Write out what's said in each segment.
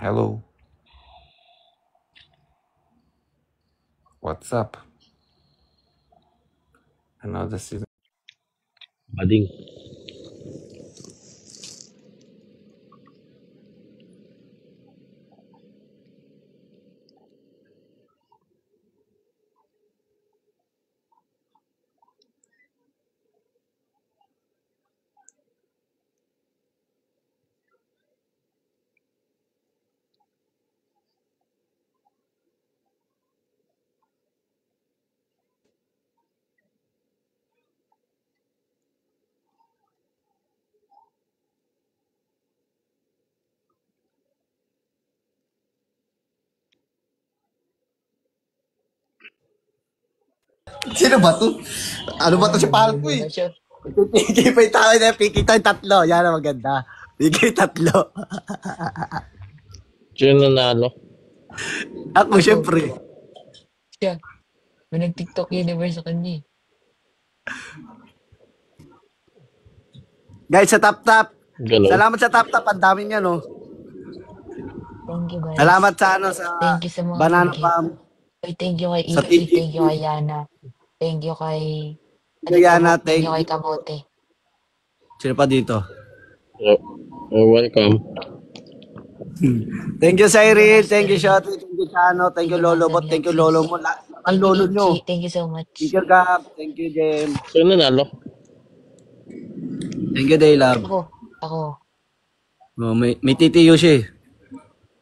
Hello. What's up? Another season. Bading. Sino ba to? Ano ba to si Palco Nagulo eh? na siya. Piki pa yung tao na, piki tayo tatlo. Yan ang maganda. Piki tatlo. Sino nanalo? Ako, Ako, syempre. siya. May nag-TikTok universe sa kanya eh. Guys, sa tap-tap. Galaw. Salamat sa tap-tap. Ang dami niya, no? Thank you guys. Salamat sa ano, sa Thank you sa mga Banana nag-gift. Farm. Ay, thank you kay Sa Ichi. TTP. Thank you kay Yana. Thank you kay... Ano to Gayana, mo? Thank thank you kay you. Kamote. Sino pa dito? You're welcome. Thank you, Cyril. Thank you, Master Lee. Shotty. Thank you, Chano. Thank you, Lolo Master Bot. Thank you, Lexus. Lolo mo. Ang Thank you, lolo Ichi. nyo. Thank you so much. Thank you, Gab. Thank you, Jem. Sino nanalo? Thank you, Daylab. Ako. Oh, may TTU siya eh.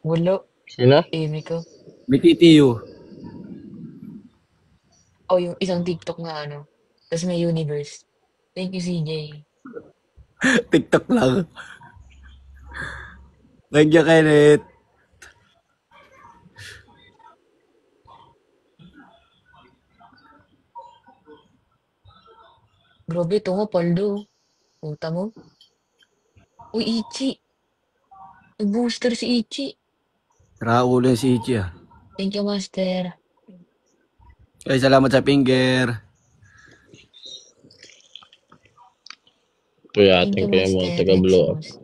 Walo. Sino? Amy ko. May TTU. Oh, yung isang TikTok na ano. Tapos may universe. Thank you, CJ. TikTok lang. Thank you, Kenneth. Grabe, ito nga, Paldo. Puta mo. Uy, Ichi. Nag-booster si Ichi. Raulo yung si Ichi ah. Thank you, Master. Ay, salamat sa finger. Kuya Thank ating you, kayo mga Master taga-blow up. Lexus.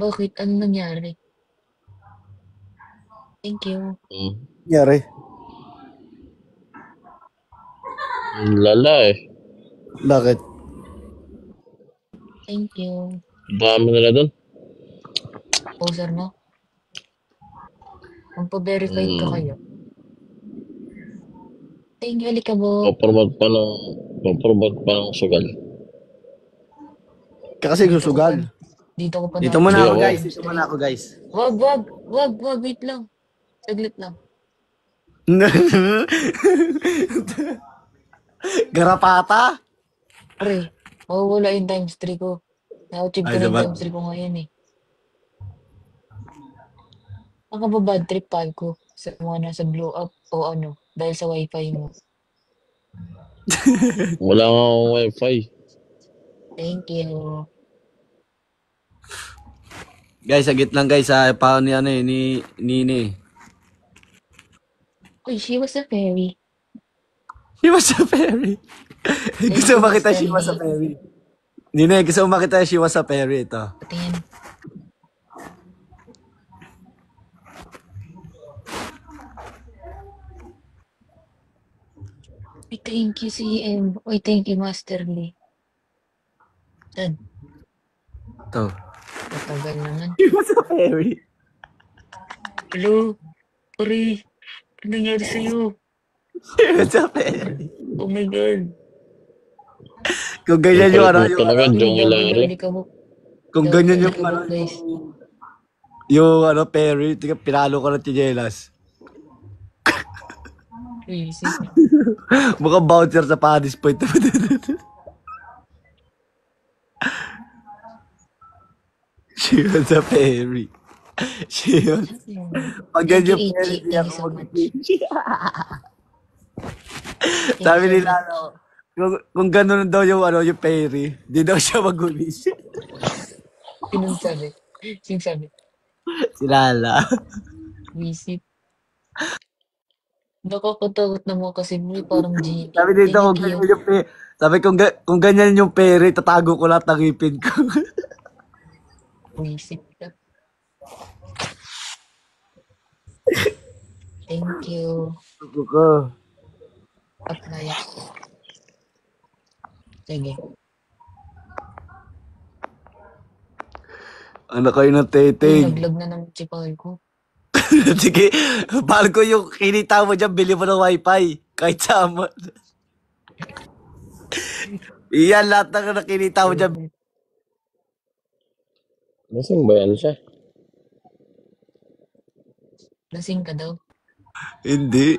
Bakit? Ano nangyari? Thank you. Yari. Lala eh. Bakit? Thank you. Dami nila doon. Poser mo? Magpa-verified ka kayo. Thank you, Alikabo. Papromote pa ng sugal. Kasi susugal. Dito ko pa Dito muna ako, Hindi, guys. Dito muna ako, guys. Wag, wait lang. Saglit lang. Garapata? Pre, mawawala yung times 3 ko. Na-achieve ko Ay, na yung diba? times 3 ko ngayon eh. Nakababad trip 5 ko sa mga nasa blow up o ano, dahil sa wifi mo. Wala nga akong wifi. Thank you. Guys, sagit lang guys ha. Paano ni ano eh, ni Nini. Uy, she was a fairy. She was a fairy. Gusto mo makita she was a fairy. Nini, gusto mo makita she was a fairy ito. Patingin. Uy, thank you, CM. Uy, thank you, Master Lee. Dad, Ito. matagal naman. She was a fairy. Hello? Pare, ano nangyari sa'yo? She was a fairy. Oh my God. Kung ganyan yung ano, yung Talaga, ano, Jong Hilary. kung ganyan yung ano, guys. yung ano, fairy, tika, pinalo ko ng tijelas. Easy. Mukhang bouncer sa Paris Point. She was a fairy. She was... Pag ganyan yung fairy, di ako mag-change. Sabi nila, ano, kung gano'n daw yung, ano, yung fairy, di daw siya mag-ulis. Sinong sabi? Sinong sabi? Si Lala. Visit. Nakakatakot naman kasi mo parang G. Sabi dito, kung ganyan yung fairy, sabi kung ganyan yung fairy, tatago ko lahat ng ngipin ko. Visit ka. Thank you. Ako ka. Apply. Sige. Ano kayo ng Uy, teteng? naglag na naman si Paul ko. Sige, mahal ko yung kinita mo dyan, bili mo ng wifi. Kahit saan mo. Iyan, lahat ng nakinita mo dyan. Lasing ba yan siya? Lasing ka daw. Hindi.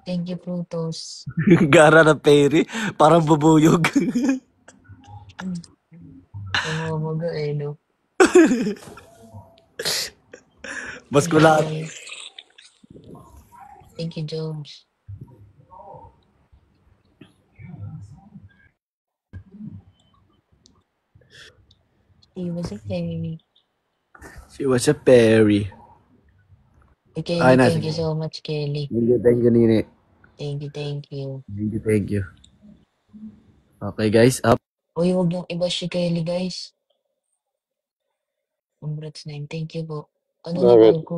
Thank you, Plutos. Gara ng peri. Parang bubuyog. Namamaga eh, no? Mas Thank ko you, lahat. Paul. Thank you, Jones. He was a fairy. She was a fairy. Okay, Ay, na, thank you sige. so much, Kelly. Thank you, Nini. Thank you, thank you. Thank you. Okay, guys, up. Uy, huwag niyong i-bash si Kelly, guys. Congrats na yun. Thank you po. Ano na, Bakit? Paul ko?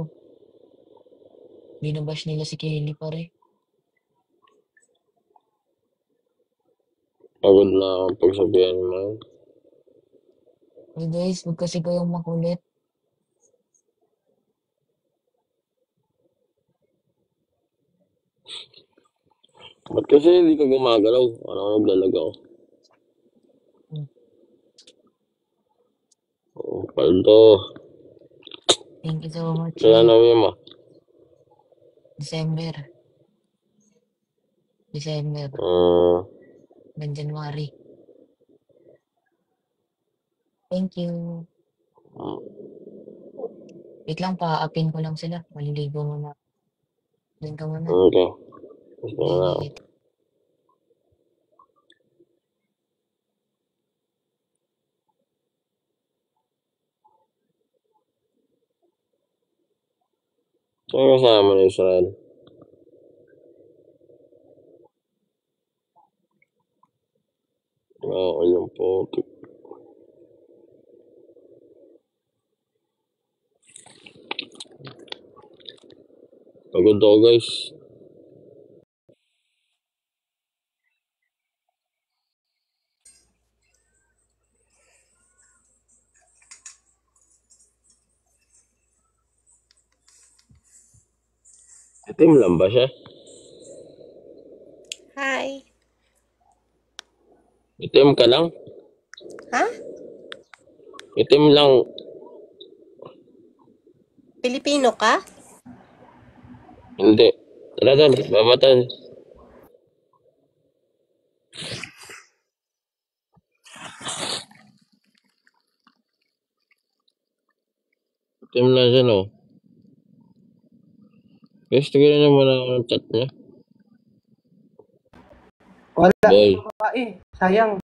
Binabash nila si Kelly, pare. Pagod na akong pagsabihan mo yun. Uy, guys, huwag kasi kayong makulit. Ba't kasi hindi ka gumagalaw? Ano naglalagaw? Hmm. Oh, paldo. Thank you so much, Kailan Nick. na mo? December. Hanggang January. Thank you. Wait lang, pa-upin ko lang sila. Maliligo muna. Doon ka muna. Okay. Gusto mo na ako. Sige. Saan kasama na Israel? Oo, yung putik. Pagod ako, guys. Itim lang ba siya? Hi. Itim ka lang? Ha? Itim lang. Pilipino ka? Hindi. Tara, tara. Babatan. Itim lang siya, no? Guys, tignan naman ang chat niya. Wala. Boy, Sayang.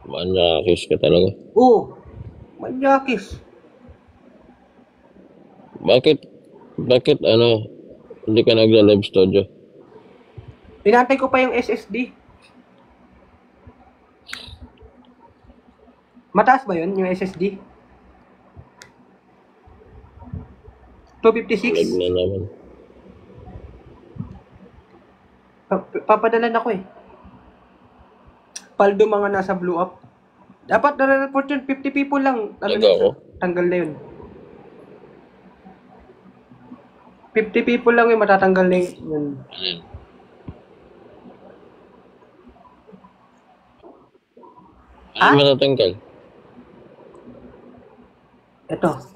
manyakis ka talaga. Oo. Manyakis. Bakit ano, hindi ka nagla-live studio? Pinatay ko pa yung SSD. Mataas ba yun, yung SSD? Lag 256. na naman. Papadalan ako eh. Paldo mga nasa blue up. Dapat na-report yun, 50 people lang. Ano Taga ako? tanggal na yun. 50 people lang yung matatanggal na yun. Alin? Ha? Ano matatanggal? Ito.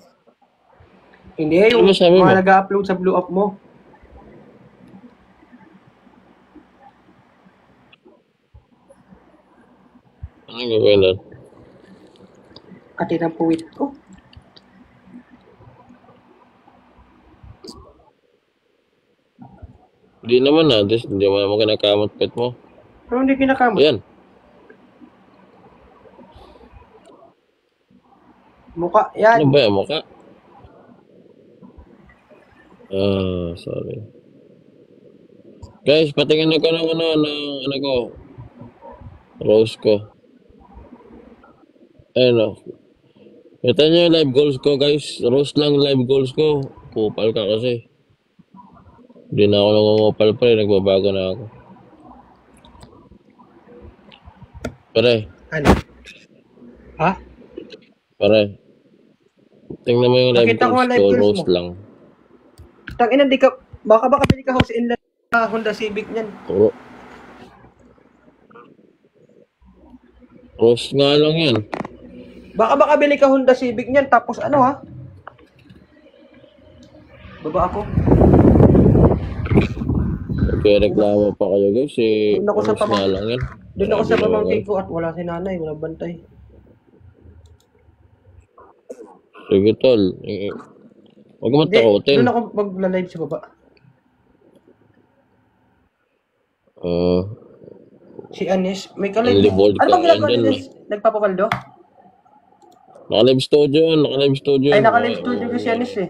Hindi, Ano yung ba sabi mo? mga nag-upload sa blue up mo. Ano gagawin doon? Kati ng puwit ko. Hindi naman hindi mo naman kinakamot pet mo. Pero hindi kinakamot. Ayan. Mukha, yan. Ano ba yan? Mukha? Sorry. Guys, patingin ako ng ano ko. Rose ko. Ayun o. Kita niyo yung live goals ko, guys. Roast lang live goals ko. Kupal ka kasi. Hindi na ako nangungupal pa rin. Nagbabago na ako. Pare, Ano? Ha? pare. Tingnan mo yung live Nakita ko goals ang live ko. goals Roast mo. lang. Tangina, di ka, baka bili ka house in Honda Civic niyan. Roast nga lang yan. Baka bili ka Honda Civic niyan, tapos ano ha? Baba ako. Nagreklamo pa kayo, guys. Doon ako sa Roast nga lang yan. Doon ako sa Sabi naman pamangkin yan. ko at wala si nanay, walang bantay. Sige, tol. Huwag mo Hindi, takutin. doon ako magla-live sa baba. Si Anis, may Only ka-live. board Ano ka bang ginagawa dyan. ni Anis? Nagpapakaldo? Naka-live studio yan. Naka-live studio Ay, yan. naka-live studio ko si Anis eh.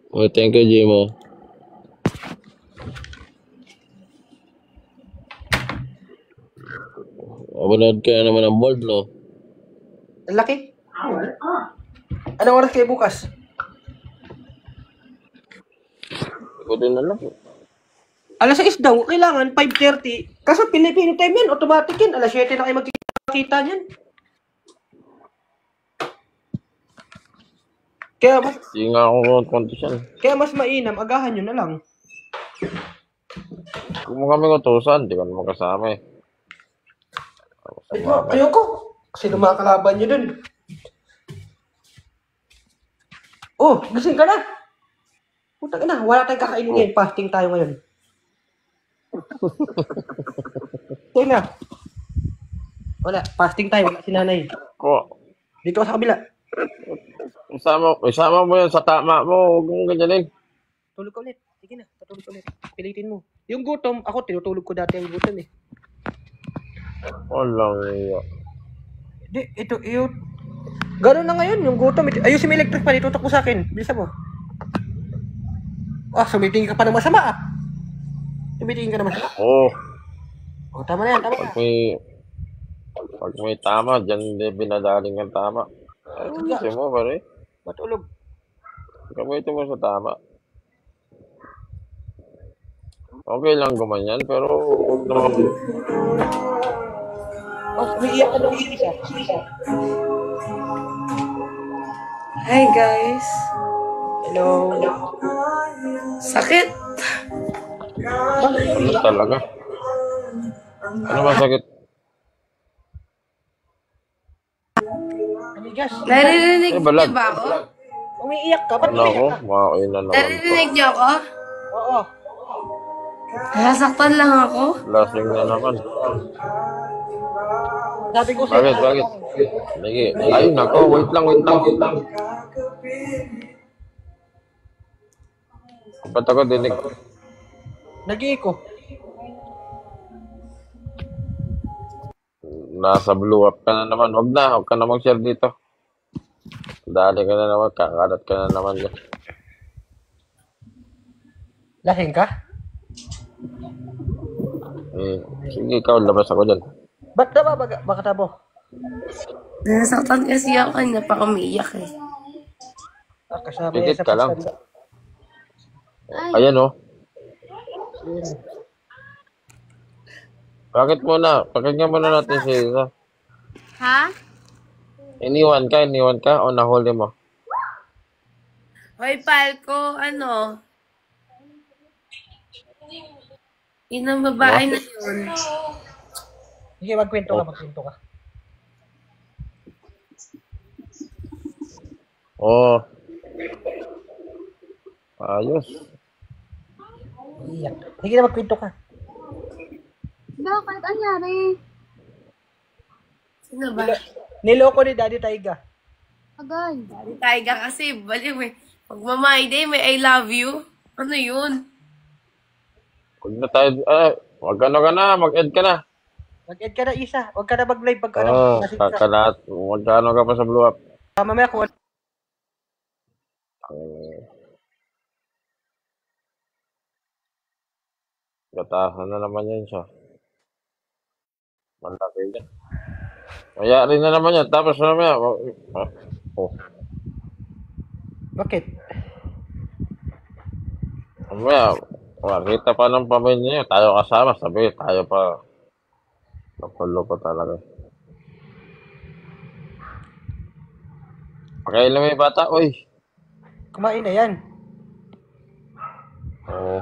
Oh, thank you, Jimo. Manood ka naman ng board, no? Ang laki. Anong oras kayo bukas? Ikaw din alam. Alas 6 daw, kailangan 5:30. Kaso Filipino time yan, automatic yan. Alas 7 na kayo magkita niyan. Hindi nga ako condition. Kaya mas mainam, agahan nyo na lang. Kung mo kami utusan, di ka naman kasama eh. Ayoko. Sino mga kalaban nyo dun? Oh, gising ka na. Putang ina, wala tayong kakainin ngayon. Fasting tayo ngayon. Ito na. Wala, fasting tayo. Wala si nanay. Ko, Dito ka sa kabila. isama mo yan sa tama mo. Huwag mong ganyanin. Tulog ka ulit. Sige na, patulog ka ulit. Pilitin mo. Yung gutom, ako tinutulog ko dati ang gutom eh. Walang iya. Di, ito. Ganun na ngayon, yung gutom. Ayusin mo electric pan, itutok mo sa akin. Bilisan mo. Sumitingin ka pa ng masama ah. Sumitingin ka ng masama. Oo. Oh, tama na yan, tama na. Pag may tama, dyan hindi binadaling ang tama. Ayusin mo, pare. Matulog. Gamitin mo sa tama. Okay lang gumanyan, pero huwag naman. Umiiyak ka ng isa. Hi guys. Hello. Sakit. Ano talaga? Ano masakit? Amigas. Naririnig Balag. niyo ba ako? Umiiyak ka? Ba't Ano ako? umiiyak ka? Makain na naman to. Naririnig niyo ako? Oo. Nasaktan lang ako. Lasing na naman. Sabi ko sa'yo. Bakit? Sige. Ay, nako. Wait lang. Ba't ako dinig? Nag-iiko. Nasa blue up ka na naman. Huwag ka na mag-share dito. Dali ka na naman. Kakalat ka na naman dyan. Lasing ka? Sige, ikaw. Labas ako dyan. Ba't na ba? Bakit tabo? Nasaktan kasi ako kanina pa umiiyak eh. Kasama Pigit yan sa ka lang. pagsalita. Ayan, oh. Bakit muna? Pakinggan muna natin si Isa. Ha? Iniwan ka o nahuli mo? Hoy, Palco, yun ang babae na yun. Sige, magkwento ka. Oh. Ayos. Iyak. Sige na, magkwento ka. Bakit? Anyari? Sino ba? Niloko ni Daddy Taiga. Agay. Di tayo ka kasi, baliw eh. Pag mamay day, may I love you. Ano yun? Huwag na tayo. Huwag ka na. Mag-end ka na. Mag-end ka na, Isa. Huwag ka na mag-live pag lasing ka. Kakalat. Huwag ka pa sa blue up. Mamaya kung Gatahan na naman yan siya. Malaki yan. Kaya rin na naman yan. Tapos mamaya, oh, Bakit? mamaya, makita pa ng pamilya niya. Tayo kasama. Sabi, tayo pa. Loko talaga. Pakain lang may bata, oy. Kumain na yan. Oo.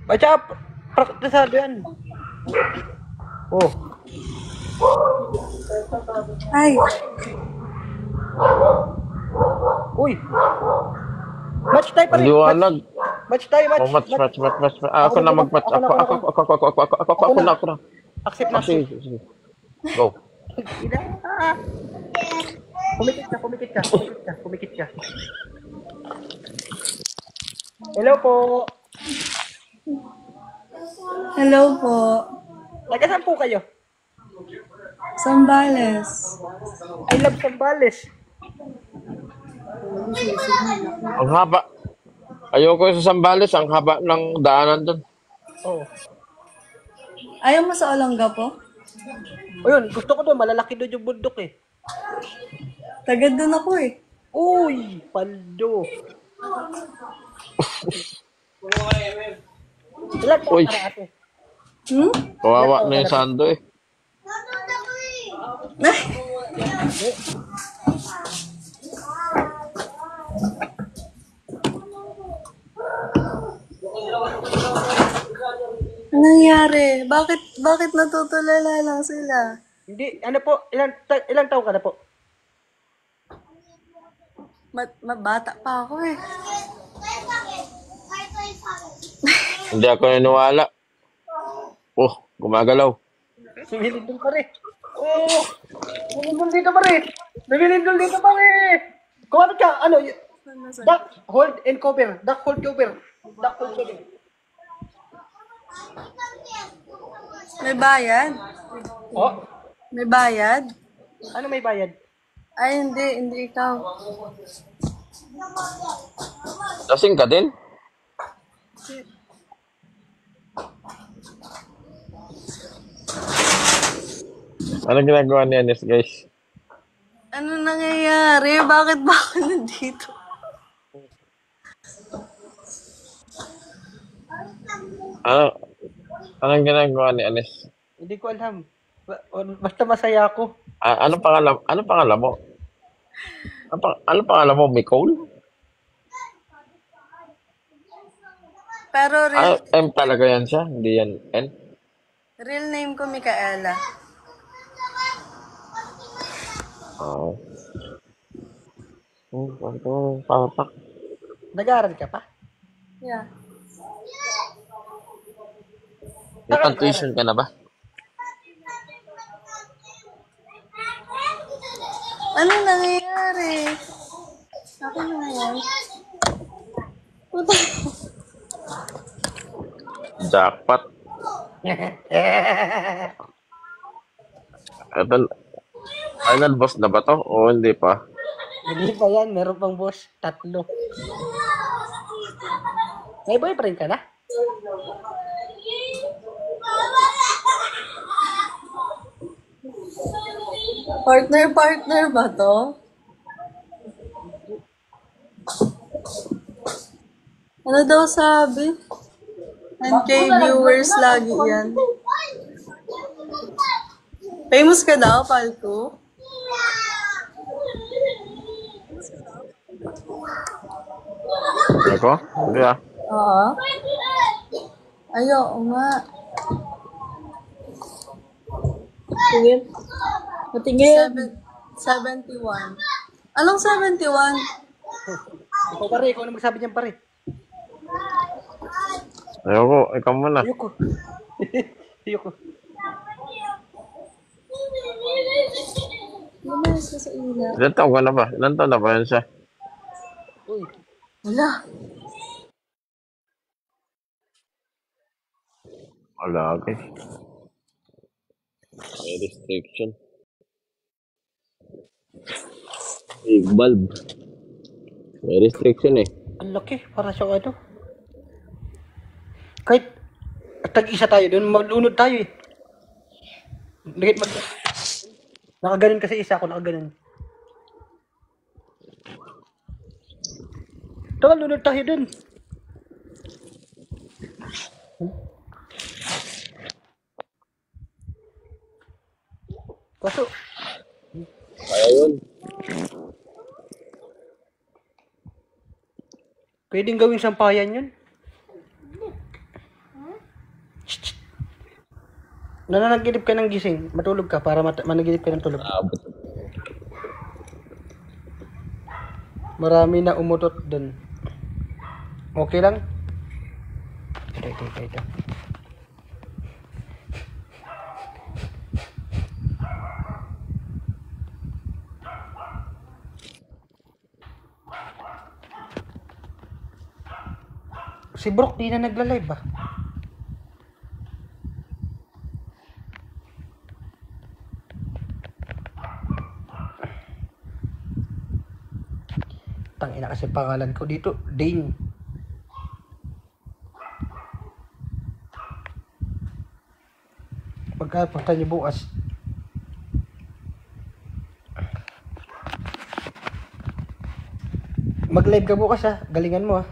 At saka, praktisado yan. Oh. Ay, Uy. Match tayo pa rin. Liwanag. Match tayo, match. Oh, match. Ako na mag-match. Ako na. Accept na. Sige. Go. Pumikit ka. Hello po. hello po. Taga-saan po kayo? Sambales. I love Sambales. Ang haba. Ayoko sa Sambales. Ang haba ng daanan doon. Oh. Ayaw mo sa Olongga po? O yun, gusto ko doon. Malalaki doon yung bundok eh. Tagad doon ako eh. Uy, paldo. Ilan po Uy. para ate? Hmm? Kawawa na yung Sando eh. Anong nangyari? Bakit natutulala lang sila? Hindi, ano po, ilang taon ka na po? Mabata pa ako eh. Hindi ako naniwala. Oh, gumagalaw. Sumilindol pa rin. Oh, sumilindol dito pa rin. Sumilindol dito pa rin. Kung ano ka, ano, duck, hold and cover. Duck, hold, cover. Duck, hold, cover. May bayad? Oh, May bayad? ano may bayad? Ay, hindi ikaw. Lasing ka din? Anong ginagawa ni Anis, guys? Ano nangyayari? Bakit ba ako nandito? Anong ginagawa ni Anis? Hindi ko alam. Basta masaya ako. Anong pangalan mo? Ano pangalan mo? Nicole? Pero M talaga yan siya, hindi yan N. real name ko Micaela. Oo. Papak. Nag-aaral ka pa? Yeah. May pang-tuition ka na ba? Ano nangyayari? Ako na yan. Jackpot. Ito, final boss na ba to? O hindi pa? Hindi pa yan. Meron pang boss. 3. May boyfriend ka na? Partner ba to? Ano daw sabi? 10K viewers lagi yan. Famous ka daw, Palko? Ako? Hindi ah. Oo. Ayoko nga. Tingin. Patingin. 71. Anong 71? Ikaw pare. Ikaw na magsabi niyan pare. Ayoko, ikaw muna. Ayoko. Ayoko. Lumayas ka sa ilaw. Ilan taon ka na ba? Ilan taon na ba yan siya? Uy. Wala. Wala, okay. May restriction. Big bulb. May restriction eh. Ang laki. Para siyang ano. Kahit tag-isa tayo doon, malunod tayo eh. Nakaganon kasi isa ako, nakaganon. Tara, lunod tayo dun. Kaso, Kaya yun. pwedeng gawing sampayan yun. Nananaginip ka ng gising, matulog ka para managinip ka ng tulog. Abot. Marami na umutot dun. Okay lang? Ito. Si Brook di na nagla-live ba? Tangina kasi pangalan ko dito, Dane. Pagkapunta niyo bukas. Mag-live ka bukas ha, galingan mo ha.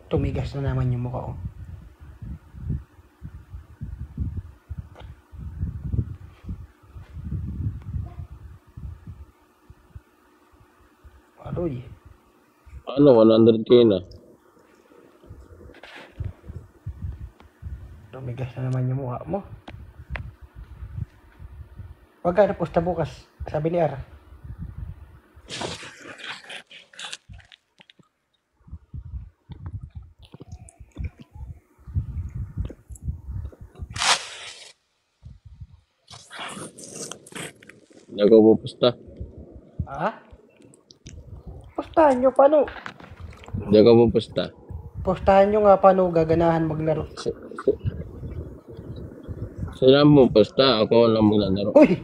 Tumigas na naman yung mukha ko. Aroy. Ano, 100K na. Tumigas na naman yung mukha mo. Wag ka na posta bukas, sabi ni Ara. Hindi ako pupusta. Ha? Postahan nyo, paano? Hindi ako pupusta. Postahan nyo nga paano gaganahan maglaro. Sila mo pupusta, ako lang maglalaro. Uy!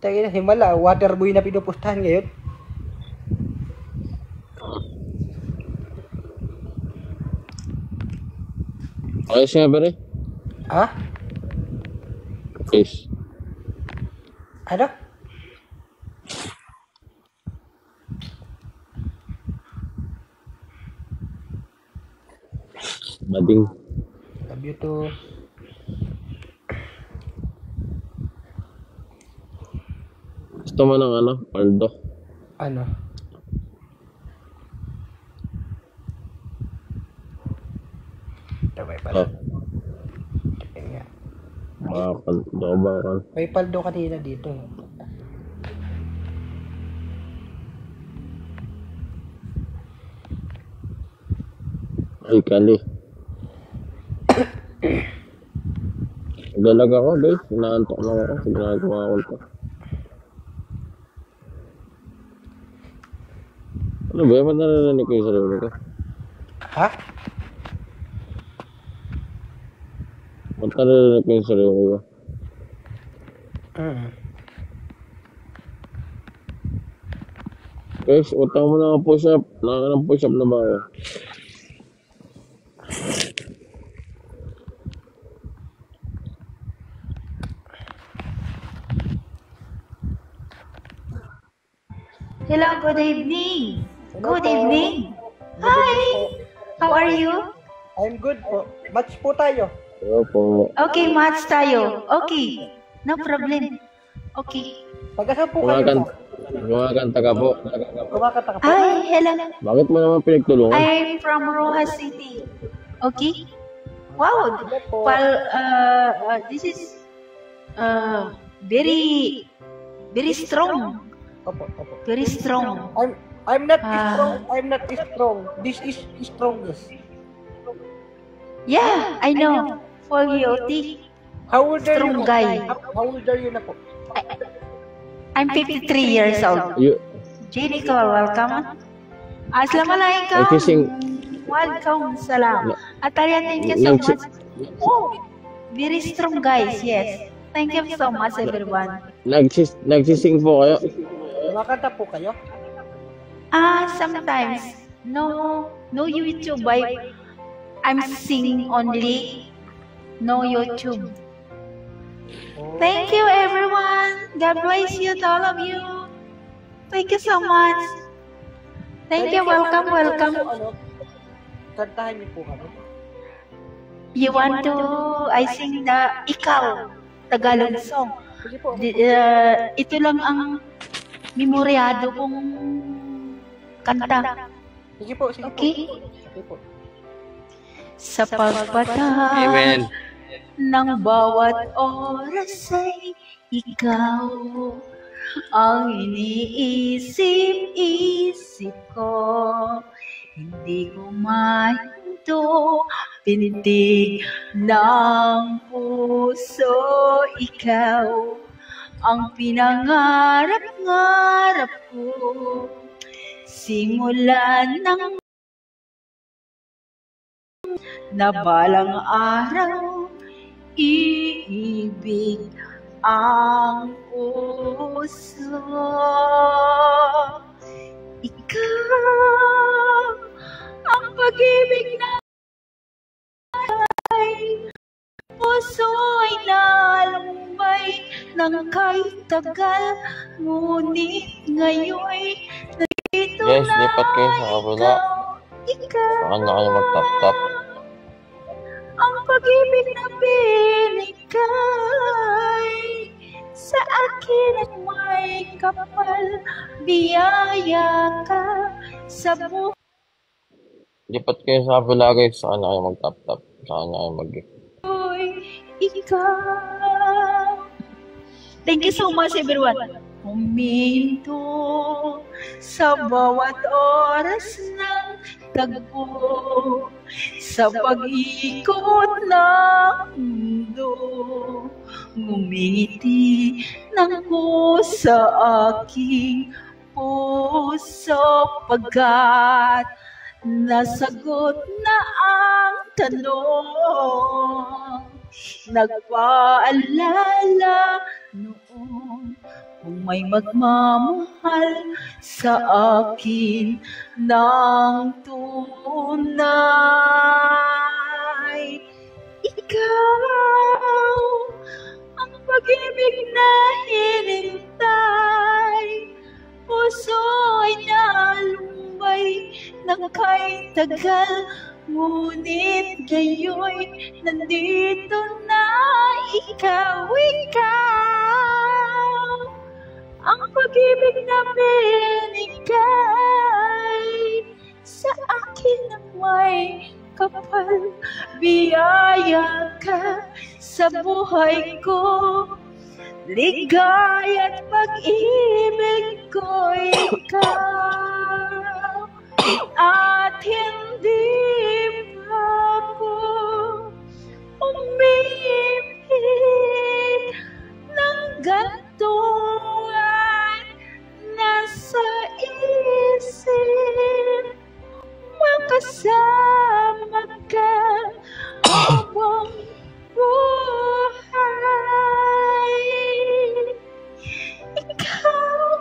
Tagi na, himala, waterboy na pinupustahan ngayon. Ayos nga pare. Ha? Ayos. Ano? Bading. Love you too. Gusto mo ng ano? Paldo. Ano? Tabay pala. Oh, Ayun nga. bakal. May paldo kanina dito. Ay, kali. Naglalag ako, guys. Inaantok lang ako. Sa ginagawa ko ito. Ano ba? Ba't narinig ko yung sarili ko? Ha? Ba't narinig ko yung sarili ko? Guys, utang mo na ang push-up. Nakaka ng push-up na ba ako? Hello, good evening. Good evening. Hi. How are you? I'm good po. Match po tayo. Hello po. Okay, match tayo. Okay. No problem. Okay. Pag-asa po kayo. Kumakanta ka po. Kumakanta ka po. Hi, hello. Bakit mo naman pinagtulungan? I'm from Rojas City. Okay. Wow. Well, this is very, very strong. Opo. Very strong. I'm not strong. I'm not strong. This is strongest. Yeah, I know. For you, okay. How old are Strong you? guy. How old are you na po? I'm 53 years old. You, Jenny, welcome. Assalamualaikum. kissing. Welcome, salam. Atalia, thank you so much. Oh, very strong guys, yes. Thank you so much, everyone. Nagsising po kayo? Kumakanta po kayo? Sometimes, no YouTube. I'm singing only, no YouTube. Thank you, everyone. God bless you to all of you. Thank you so much. Thank you. Welcome, welcome. Ano, kantahan niyo po kami. You want to, I sing the Ikaw, Tagalog song. Sige po. Ito lang ang memoryado kong kanta. Sige po, sige Okay? po. Sige po. Sa pagpatay Amen. ng bawat oras ay ikaw ang iniisip-isip ko. Hindi ko mahinto, pintig ng puso, ikaw ang pinangarap-ngarap ko. Simulan ng nabalang araw, iibig ang puso. Ikaw ang pag-ibig na puso'y nalumbay ng kahit tagal, ngunit ngayon'y nandito Guys, na lipat kayo sa kabila. ikaw. Saan na kayo mag-tap-tap? Ang pag-ibig na binigay sa akin at may kapal, biyaya ka sa buhay. Lipat kayo sa kabila guys. Saan na kayo mag-tap-tap? Saan na kayo mag-gift? Ikaw. Thank you so much, everyone. Huminto sa bawat oras ng tagpo, sa pag-ikot ng mundo, ngumiti ng sa aking puso, pagkat nasagot na ang tanong, nagpaalala noon kung may magmamahal sa akin ng tunay. Ikaw ang pag-ibig na hinintay, puso'y nalumbay ng kahit tagal, ngunit gayo'y nandito na ikaw, ikaw. Ang pag-ibig na binigay sa akin na may kapal, biyaya ka sa buhay ko. Ligaya at pag-ibig ko ikaw, at hindi pa ako umibig ng ganito at nasa isip makasama ka habang buhay. Ikaw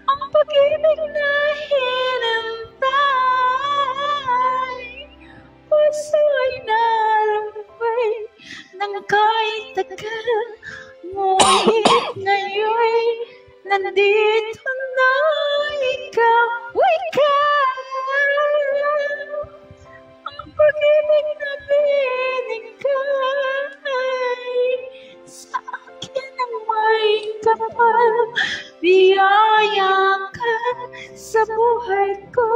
ang pag-ibig na hinantay, puso'y nalumbay ng kahit tagal, ngunit ngayon'y nandito na ikaw, ikaw. Ang pag-ibig na binigay sa akin ang may kapal, biyaya ka sa buhay ko.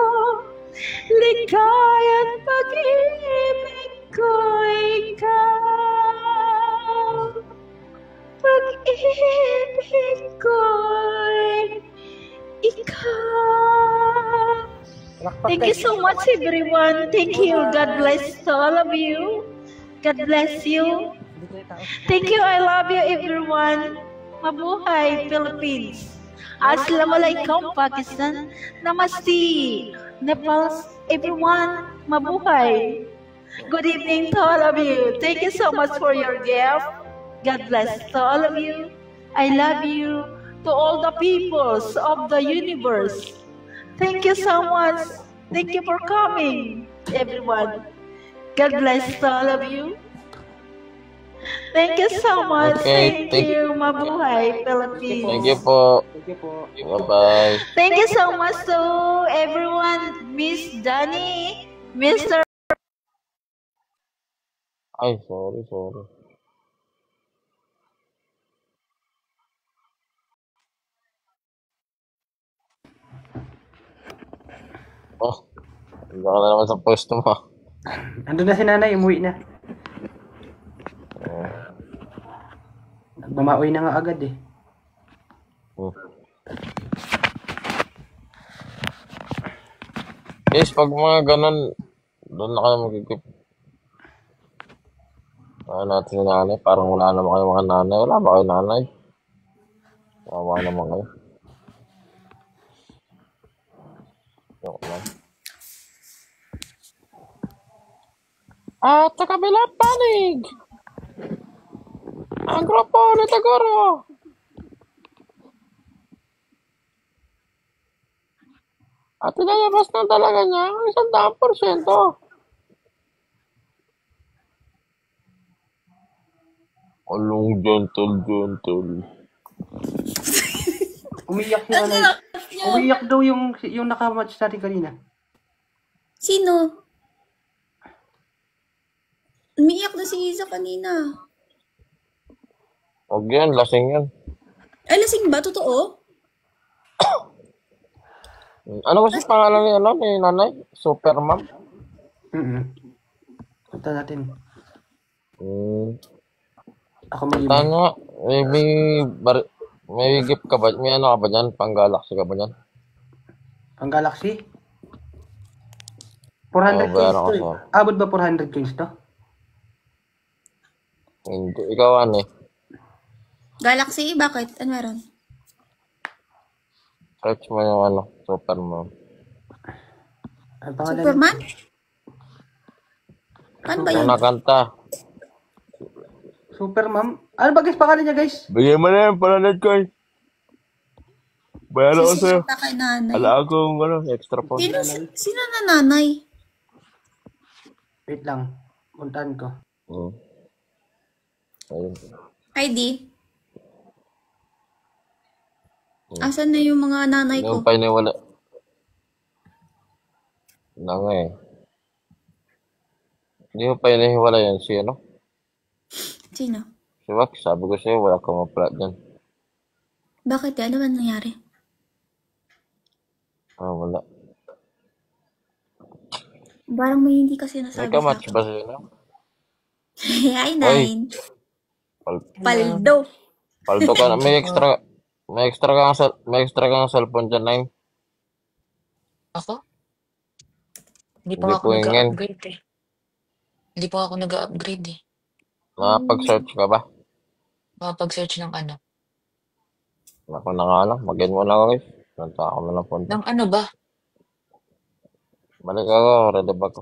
Ligaya at pag-ibig ko ikaw, pag-ibig ko ikaw. Thank you so much, everyone. Thank you. God bless to all of you. God bless you. Thank you. I love you, everyone. Mabuhay, Philippines. Assalamualaikum, Pakistan. Namaste, Nepal. Everyone, mabuhay. Good evening to all of you. Thank you so much for your gift. God bless to all of you. I love you. To all the peoples of the universe. Thank you so much. Thank you for coming, everyone. God bless to all of you. Thank you so much. Okay, Thank you. Mabuhay, Philippines. thank you po. Thank you po. Bye-bye. Thank you so much to everyone. Miss Johnny, Mr. Ay, sorry. Oh, hindi ka na naman sa pwesto mo. Andun na si nanay, umuwi na. Nagmamaoy na nga agad eh. Hmm. Guys, pag mga ganun, doon na kayo magkikip. Natin yung nanay, parang wala naman kayo mga nanay. Wala ba kayo nanay? Wawa naman kayo. Joke lang. At sa kabilang panig, ang grupo ni Tagoro. At tinalabas na talaga niya ang 100%. Along gentle. Umiyak si nanay. Umiyak daw yung nakamatch natin kanina. Sino? Umiiyak na si Iza kanina. Huwag yan, lasing yan. Ay, lasing ba? Totoo? Ano kasi pangalan ni nanay? Supermom? Punta natin. Ako Tanya, may gift ka ba? May ano ka ba dyan? Pang-galaxy ka ba dyan? Pang Galaxy? 400 coins bayaran ko to siya. eh. Abot ba 400 coins to? Hindi. Ikaw ano eh? Galaxy? Bakit? Ano meron? Search mo yung ano, Supermom. Ang pangalan? Superman? Ano ba yun? Yung nakanta. Supermom? Ano ba guys pangalan niya guys? Bigyan mo na yan, 400 coins. Bayaran ko sa'yo. Sisita kay nanay. Ala akong ano, extra po. Sino na nanay? Wait lang. Puntahan ko. Ayun. ID? Asan na yung mga nanay ko? Yung pa iniwala. Nanga eh. Hindi mo pa inihiwala yan si ano? Sino? Si Wax, sabi ko sa'yo, wala kang mapala dyan. Bakit? Ano ba nangyari? Wala. Parang may hindi kasi May nasabi sa kamatch akin. ba sa'yo na? Ay, nine. Paldo. Paldo ka na. May extra kang cellphone dyan, Nine. Ako? Hindi Hindi pa ako po hingin. nag-upgrade eh. Hindi pa ako nag-upgrade eh. Nakapag-search ka ba? Makapag-search ng ano. Ako na nga lang. Mag-in mo na ako, guys. Nanta ako na ng phone. Ng ano ba? Balik ako. Ready ba ko?